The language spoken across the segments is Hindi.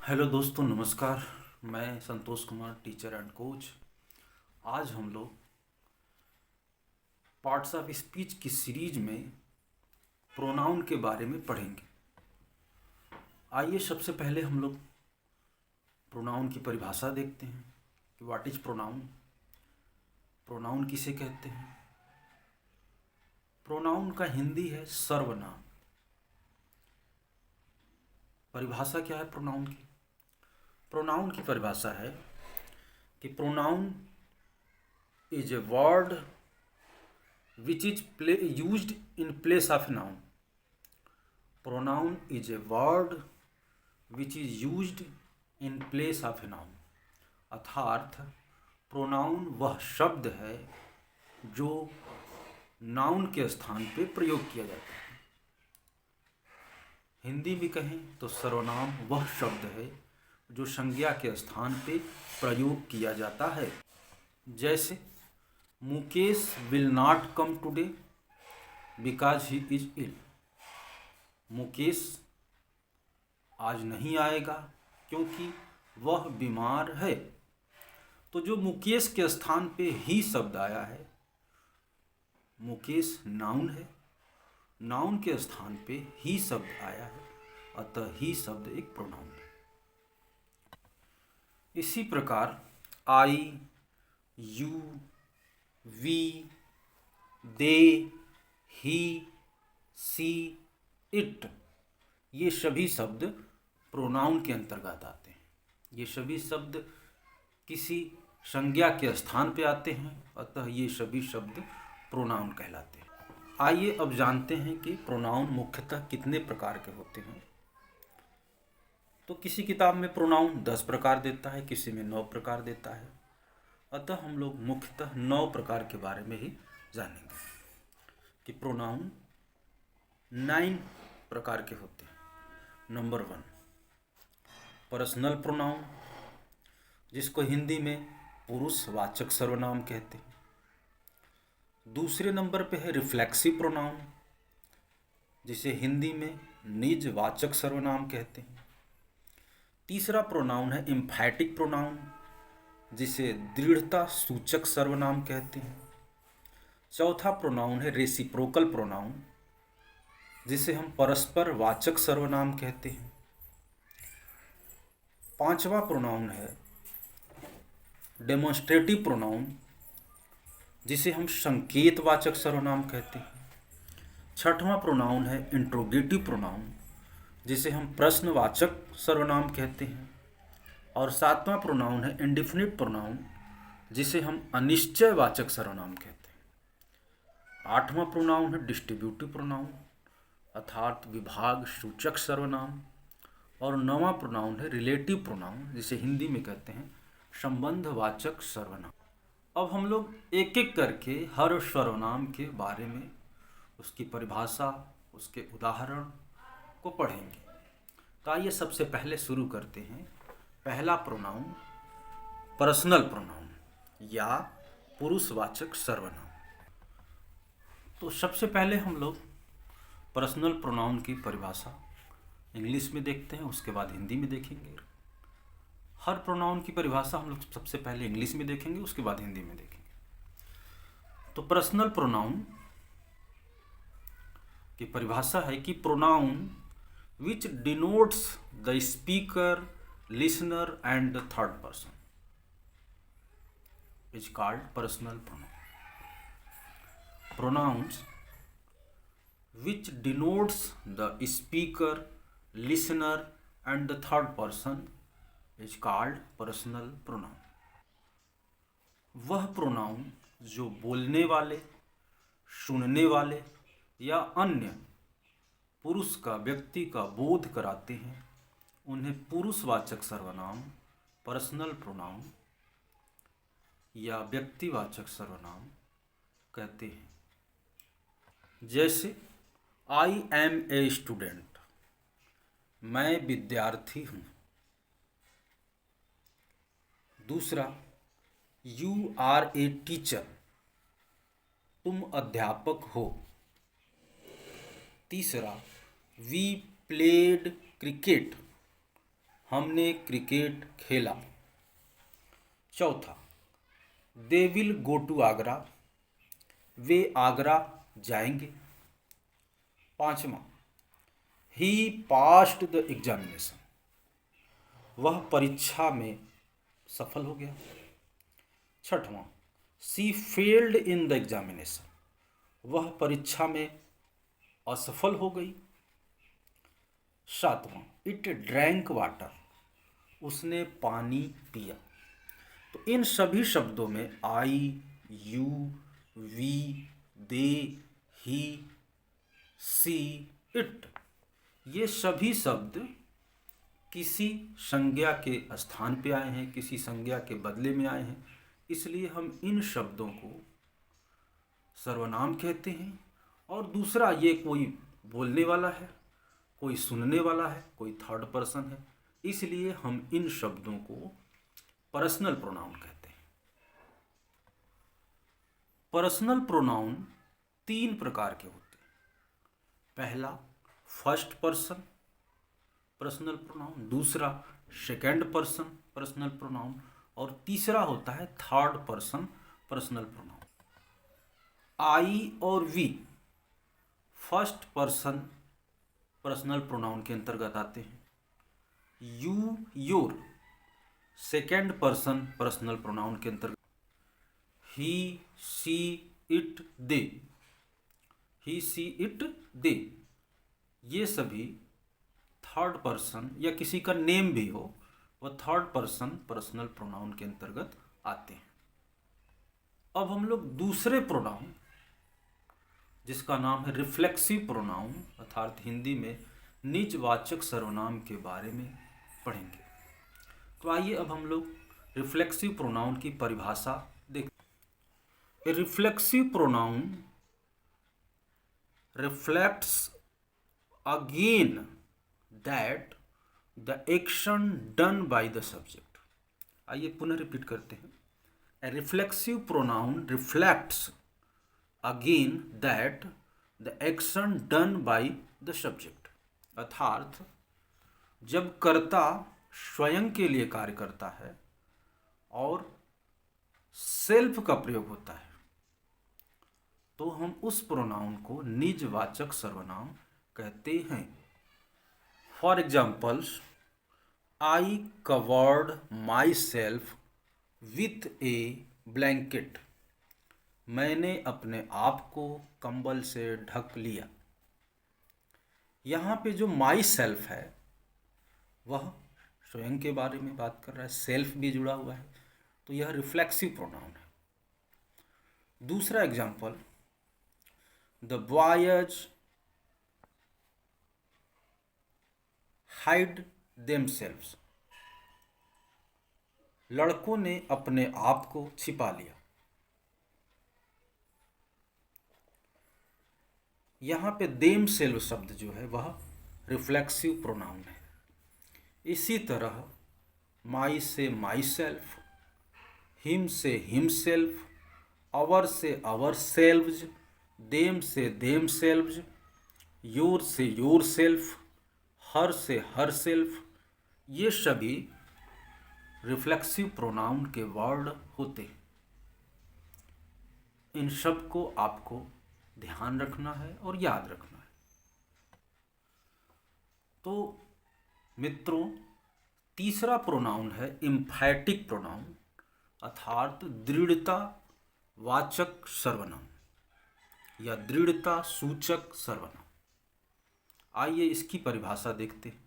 हेलो दोस्तों, नमस्कार। मैं Santosh Kumar, teacher and coach. आज हम लोग पार्ट्स ऑफ स्पीच की सीरीज में प्रोनाउन के बारे में पढ़ेंगे। आइए सबसे पहले हम लोग प्रोनाउन की परिभाषा देखते हैं कि व्हाट इज प्रोनाउन। प्रोनाउन किसे कहते हैं? प्रोनाउन का हिंदी है सर्वनाम। परिभाषा क्या है प्रोनाउन की? प्रोनाउन की परिभाषा है कि pronoun is a word which is used in place of noun. Pronoun is a word which is used in place of a noun. अर्थात प्रोनाउन वह शब्द है जो नाउन के स्थान पे प्रयोग किया जाता है। हिंदी में कहें तो सर्वनाम वह शब्द है जो संज्ञा के स्थान पे प्रयोग किया जाता है। जैसे Mukesh will not come today because he is ill. Mukesh आज नहीं आएगा क्योंकि वह बीमार है। तो जो मुकेश के स्थान पे ही शब्द आया है, मुकेश नाउन है, नाउन के स्थान पे ही शब्द आया है, अतः ही शब्द एक प्रोनाउन है। इसी प्रकार I, you, we, they, he, she, it, ये सभी शब्द प्रोनाउन के अंतर्गत आते हैं। ये सभी शब्द किसी संज्ञा के स्थान पे आते हैं, अतः ये सभी शब्द प्रोनाउन कहलाते हैं। आइए अब जानते हैं कि प्रोनाउन मुख्यतः कितने प्रकार के होते हैं। तो किसी किताब में प्रोनाउन 10 प्रकार देता है, किसी में 9 प्रकार देता है। अतः हम लोग मुख्यतः 9 प्रकार के बारे में ही जानेंगे कि प्रोनाउन 9 प्रकार के होते हैं। नंबर 1, पर्सनल प्रोनाउन, जिसको हिंदी में पुरुषवाचक सर्वनाम कहते हैं। दूसरे नंबर पे है रिफ्लेक्सिव प्रोनाउन, जिसे हिंदी में निजवाचक सर्वनाम कहते हैं। तीसरा प्रोनाउन है एम्फैटिक प्रोनाउन, जिसे दृढ़ता सूचक सर्वनाम कहते हैं। चौथा प्रोनाउन है रेसिप्रोकल प्रोनाउन, जिसे हम परस्पर वाचक सर्वनाम कहते हैं। पांचवा प्रोनाउन है डेमोन्स्ट्रेटिव प्रोनाउन, जिसे हम संकेतवाचक सर्वनाम कहते हैं। छठवां प्रोनाउन है इंट्रोगेटिव प्रोनाउन, जिसे हम प्रश्नवाचक सर्वनाम कहते हैं। और सातवां प्रोनाउन है इंडिफिनिट प्रोनाउन, जिसे हम अनिश्चयवाचक सर्वनाम कहते हैं। आठवां प्रोनाउन है डिस्ट्रीब्यूटिव प्रोनाउन, अर्थात विभाग सूचक सर्वनाम। और नौवां प्रोनाउन है रिलेटिव प्रोनाउन, जिसे हिंदी में कहते हैं संबंधवाचक सर्वनाम। अब हम लोग एक एक करके हर सर्वनाम के बारे में, उसकी परिभाषा, उसके उदाहरण को पढ़ेंगे। तो आइए सबसे पहले शुरू करते हैं। पहला प्रोनाउन पर्सनल प्रोनाउन या पुरुषवाचक सर्वनाम। तो सबसे पहले हम लोग पर्सनल प्रोनाउन की परिभाषा इंग्लिश में देखते हैं, उसके बाद हिंदी में देखेंगे। हर प्रोनाउन की परिभाषा हम लोग सबसे पहले इंग्लिश में देखेंगे, उसके बाद हिंदी में देखेंगे। तो पर्सनल प्रोनाउन की परिभाषा है कि pronoun which denotes the speaker, listener and the third person is called personal pronoun. Pronouns which denotes the speaker, listener and the third person is called personal pronoun. वह प्रोनाउन जो बोलने वाले, सुनने वाले या अन्य पुरुष का, व्यक्ति का बोध कराते हैं, उन्हें पुरुषवाचक सर्वनाम, पर्सनल प्रोनाउन या व्यक्तिवाचक सर्वनाम कहते हैं। जैसे आई एम ए स्टूडेंट, मैं विद्यार्थी हूँ। दूसरा, यू आर ए टीचर, तुम अध्यापक हो। तीसरा, वी प्लेड क्रिकेट, हमने क्रिकेट खेला। चौथा, they will go to Agra, वे आगरा जाएंगे। पांचवा, ही पास्ड द एग्जामिनेशन, वह परीक्षा में सफल हो गया। छठवां, see failed in the examination, वह परीक्षा में असफल हो गई। सातवां, इट ड्रैंक वाटर, उसने पानी पिया। तो इन सभी शब्दों में I, you, we, they, he, she, it, ये सभी शब्द किसी संज्ञा के स्थान पे आए हैं, किसी संज्ञा के बदले में आए हैं, इसलिए हम इन शब्दों को सर्वनाम कहते हैं। और दूसरा, ये कोई बोलने वाला है, कोई सुनने वाला है, कोई थर्ड पर्सन है, इसलिए हम इन शब्दों को पर्सनल प्रोनाउन कहते हैं। पर्सनल प्रोनाउन 3 प्रकार के होते हैं। पहला फर्स्ट पर्सन पर्सनल प्रोनाउन, दूसरा सेकंड पर्सन पर्सनल प्रोनाउन, और तीसरा होता है third person personal pronoun. I और we first person personal pronoun के अंतर्गत आते हैं। You, your second person personal pronoun के अंतर्गत। ही, she, it, they, he, she, it, दे, ये सभी थर्ड पर्सन या किसी का नेम भी हो वह थर्ड पर्सन पर्सनल प्रोनाउन के अंतर्गत आते हैं। अब हम लोग दूसरे प्रोनाउन, जिसका नाम है रिफ्लेक्सिव प्रोनाउन, अर्थात हिंदी में निजवाचक सर्वनाम के बारे में पढ़ेंगे। तो आइए अब हम लोग रिफ्लेक्सिव प्रोनाउन की परिभाषा देखते हैं। Reflexive pronoun reflects again that the action done by the subject. आइए पुनः रिपीट करते हैं। A reflexive pronoun reflects again that the action done by the subject, अर्थात जब कर्ता स्वयं के लिए कार्य करता है और सेल्फ का प्रयोग होता है तो हम उस प्रोनाउन को निजवाचक सर्वनाम कहते हैं। For examples, I covered my self with A blanket, मैंने अपने आप को कंबल से ढक लिया। यहाँ पे जो माई सेल्फ है वह स्वयं के बारे में बात कर रहा है, सेल्फ भी जुड़ा हुआ है, तो यह रिफ्लेक्सिव प्रोनाउन है। दूसरा example, the boys hide themselves, लड़कों ने अपने आप को छिपा लिया। यहाँ पे देमसेल्व शब्द जो है वह रिफ्लेक्सिव प्रोनाउन है। इसी तरह माई से माई सेल्फ, हिम से हिम सेल्फ, अवर से अवर सेल्व्स, देम से देम सेल्व्स, योर से योर सेल्फ, हर से हर सेल्फ, ये सभी रिफ्लेक्सिव प्रोनाउन के वर्ड होते हैं। इन सब को आपको ध्यान रखना है और याद रखना है। तो मित्रों, तीसरा प्रोनाउन है एम्फैटिक प्रोनाउन, अर्थात दृढ़ता वाचक सर्वनाम या दृढ़ता सूचक सर्वनाम। आइए इसकी परिभाषा देखते हैं।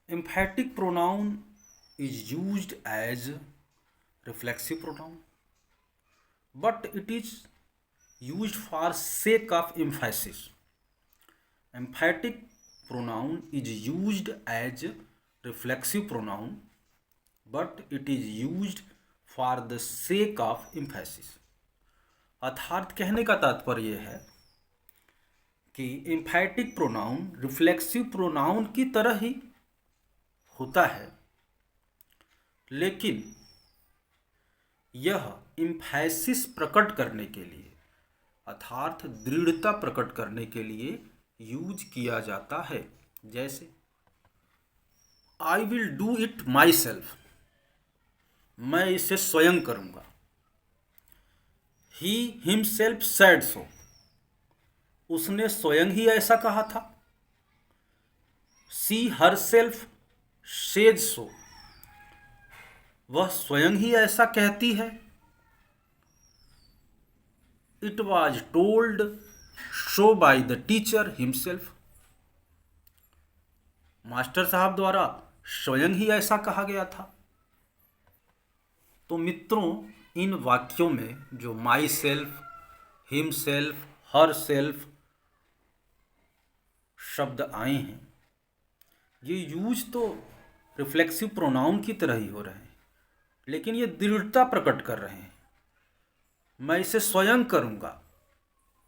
Emphatic pronoun is used as reflexive pronoun but it is used for sake of emphasis. Emphatic pronoun is used as reflexive pronoun but it is used for the sake of emphasis. अर्थात कहने का तात्पर्य है कि एम्फैटिक प्रोनाउन रिफ्लेक्सिव प्रोनाउन की तरह ही होता है, लेकिन यह एम्फैसिस प्रकट करने के लिए अर्थात दृढ़ता प्रकट करने के लिए यूज किया जाता है। जैसे I will do it my self, मैं इसे स्वयं करूँगा। ही हिमसेल्फ सेड सो, उसने स्वयं ही ऐसा कहा था। सी हर सेल्फ सेज सो, वह स्वयं ही ऐसा कहती है। It was told so by the teacher himself, master साहब द्वारा स्वयं ही ऐसा कहा गया था। तो मित्रों, इन वाक्यों में जो my self, him self, her self शब्द आए हैं, ये यूज तो रिफ्लेक्सिव प्रोनाउन की तरह ही हो रहे हैं, लेकिन ये दृढ़ता प्रकट कर रहे हैं। मैं इसे स्वयं करूँगा,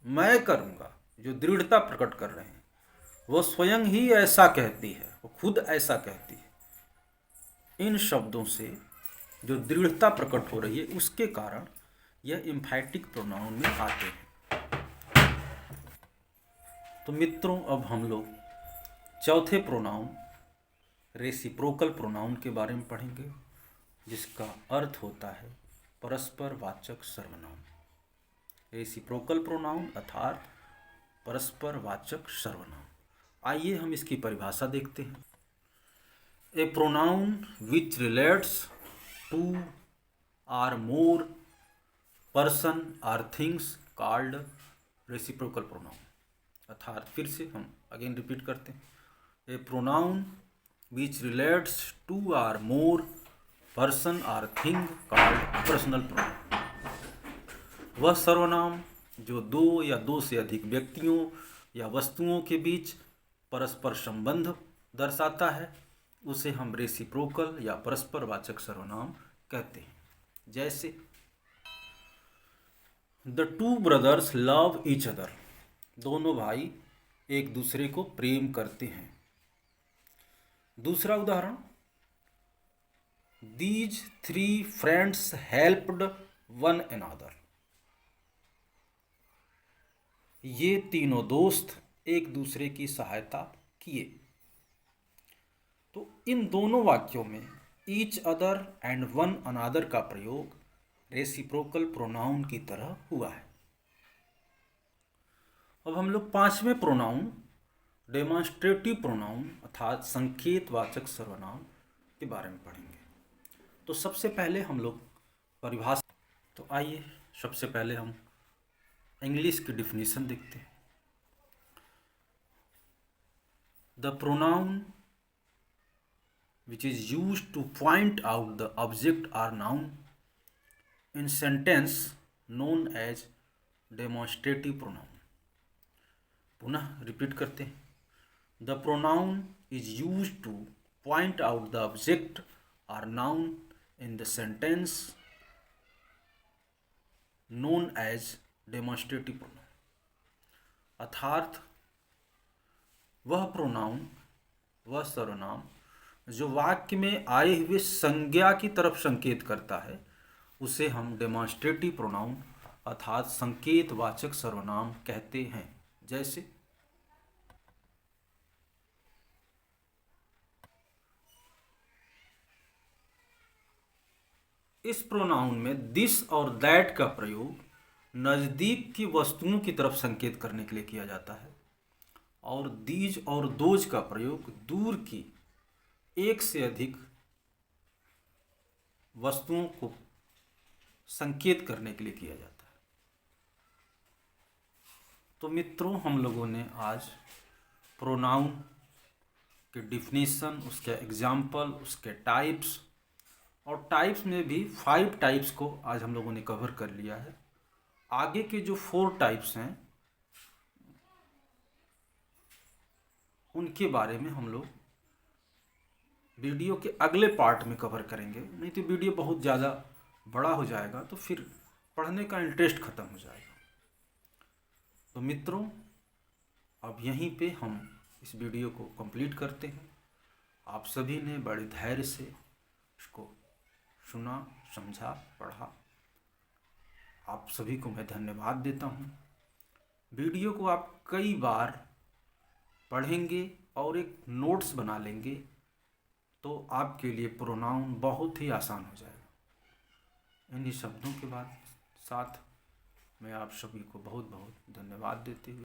मैं करूँगा, जो दृढ़ता प्रकट कर रहे हैं, वो स्वयं ही ऐसा कहती है, वो खुद ऐसा कहती है। इन शब्दों से जो दृढ़ता प्रकट हो रही है, उसके कारण यह एम्फैटिक प्रोनाउन में आते हैं। तो मित्रों, अब हम लोग चौथे प्रोनाउन रेसिप्रोकल प्रोनाउन के बारे में पढ़ेंगे, जिसका अर्थ होता है परस्पर वाचक सर्वनाम। रेसिप्रोकल प्रोनाउन अर्थात परस्पर वाचक सर्वनाम। आइए हम इसकी परिभाषा देखते हैं। A pronoun which relates two or more person or things called reciprocal pronoun. अर्थात फिर से हम अगेन रिपीट करते हैं। A pronoun which relates two or more person or thing called personal pronoun. वह सर्वनाम जो दो या दो से अधिक व्यक्तियों या वस्तुओं के बीच परस्पर संबंध दर्शाता है, उसे हम रेसिप्रोकल या परस्पर वाचक सर्वनाम कहते हैं। जैसे the two brothers love each other, दोनों भाई एक दूसरे को प्रेम करते हैं। दूसरा उदाहरण, these three friends helped one another, ये तीनों दोस्त एक दूसरे की सहायता किए। तो इन दोनों वाक्यों में each other and one another का प्रयोग रेसिप्रोकल प्रोनाउन की तरह हुआ है। अब हम लोग पांचवें प्रोनाउन डेमॉन्स्ट्रेटिव प्रोनाउन अर्थात संकेतवाचक सर्वनाम के बारे में पढ़ेंगे। तो सबसे पहले हम लोग परिभाषा, तो आइए सबसे पहले हम इंग्लिश की डिफिनीशन देखते हैं। The pronoun which is used to point out the object or noun in sentence known as demonstrative pronoun। पुनः रिपीट करते हैं। The pronoun is used to point out the object or noun in the sentence known as demonstrative pronoun। अर्थात वह प्रोनाउन, वह सर्वनाम जो वाक्य में आए हुए संज्ञा की तरफ संकेत करता है, उसे हम डेमॉन्स्ट्रेटिव प्रोनाउन अर्थात संकेतवाचक सर्वनाम कहते हैं। जैसे इस प्रोनाउन में दिस और दैट का प्रयोग नज़दीक की वस्तुओं की तरफ संकेत करने के लिए किया जाता है, और दीज और दोज का प्रयोग दूर की एक से अधिक वस्तुओं को संकेत करने के लिए किया जाता है। तो मित्रों, हम लोगों ने आज प्रोनाउन के डिफिनीशन, उसके एग्जाम्पल, उसके टाइप्स, और टाइप्स में भी 5 टाइप्स को आज हम लोगों ने कवर कर लिया है। आगे के जो 4 टाइप्स हैं उनके बारे में हम लोग वीडियो के अगले पार्ट में कवर करेंगे, नहीं तो वीडियो बहुत ज़्यादा बड़ा हो जाएगा, तो फिर पढ़ने का इंटरेस्ट ख़त्म हो जाएगा। तो मित्रों, अब यहीं पे हम इस वीडियो को कंप्लीट करते हैं। आप सभी ने बड़े धैर्य से इसको सुना, समझा, पढ़ा। आप सभी को मैं धन्यवाद देता हूँ। वीडियो को आप कई बार पढ़ेंगे और एक नोट्स बना लेंगे तो आपके लिए प्रोनाउन बहुत ही आसान हो जाएगा। इन्हीं शब्दों के बाद साथ मैं आप सभी को बहुत बहुत धन्यवाद देती हूँ।